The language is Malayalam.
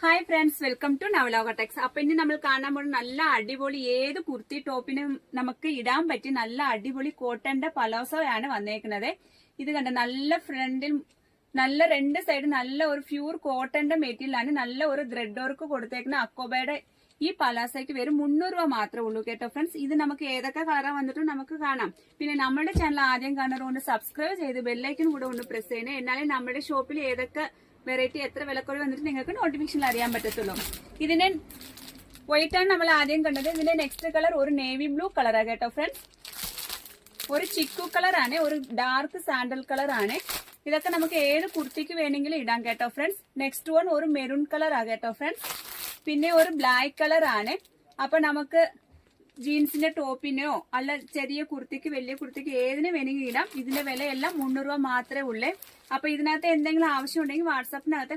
Hi friends, welcome to Navaloka techs. അപ്പൊ ഇനി നമ്മൾ കാണാൻ പോകുന്ന നല്ല അടിപൊളി ഏത് കുർത്തി ടോപ്പിനും നമുക്ക് ഇടാൻ പറ്റി നല്ല അടിപൊളി കോട്ടന്റെ പലോസോയാണ് വന്നേക്കുന്നത്. ഇത് കണ്ട നല്ല ഫ്രണ്ടിൽ നല്ല രണ്ട് സൈഡ് നല്ല ഒരു പ്യൂർ കോട്ടന്റെ മെറ്റീരിയലാണ്. നല്ല ഒരു ത്രെഡ് വർക്ക് കൊടുത്തേക്കുന്ന അക്കോബയുടെ ഈ പലാസയ്ക്ക് വരും 300 രൂപ മാത്രമേ ഉള്ളൂ കേട്ടോ ഫ്രണ്ട്സ്. ഇത് നമുക്ക് ഏതൊക്കെ കളറാ വന്നിട്ടും നമുക്ക് കാണാം. പിന്നെ നമ്മുടെ ചാനൽ ആദ്യം കാണുന്നതുകൊണ്ട് സബ്സ്ക്രൈബ് ചെയ്ത് ബെല്ലൈക്കൻ കൂടെ ഒന്ന് പ്രസ് ചെയ്യണേ. എന്നാലേ നമ്മുടെ ഷോപ്പിൽ ഏതൊക്കെ വെറൈറ്റി എത്ര വിലക്കുറവ് വന്നിട്ട് നിങ്ങൾക്ക് നോട്ടിഫിക്കേഷൻ അറിയാൻ പറ്റത്തുള്ളൂ. ഇതിന്റെ വൈറ്റ് ആണ് നമ്മൾ ആദ്യം കണ്ടത്. ഇതിന്റെ നെക്സ്റ്റ് കളർ ഒരു നേവി ബ്ലൂ കളറാ കേട്ടോ ഫ്രണ്ട്സ്. ഒരു ചിക്കു കളർ ആണ്, ഒരു ഡാർക്ക് സാൻഡൽ കളർ ആണ്. ഇതൊക്കെ നമുക്ക് ഏത് കുർത്തിക്ക് വേണമെങ്കിലും ഇടാം കേട്ടോ ഫ്രണ്ട്സ്. നെക്സ്റ്റ് വൺ ഒരു മെറൂൺ കളർ ആ കേട്ടോ ഫ്രണ്ട്സ്. പിന്നെ ഒരു ബ്ലാക്ക് കളർ ആണ്. അപ്പൊ നമുക്ക് ജീൻസിന്റെ ടോപ്പിനോ അല്ല ചെറിയ കുർത്തിക്ക് വലിയ കുർത്തിക്ക് ഏതിന് വേണമെങ്കിലും ഇടാം. ഇതിന്റെ വിലയെല്ലാം 300 രൂപ മാത്രമേ ഉള്ളേ. അപ്പൊ ഇതിനകത്ത് എന്തെങ്കിലും ആവശ്യം ഉണ്ടെങ്കിൽ വാട്സാപ്പിനകത്ത്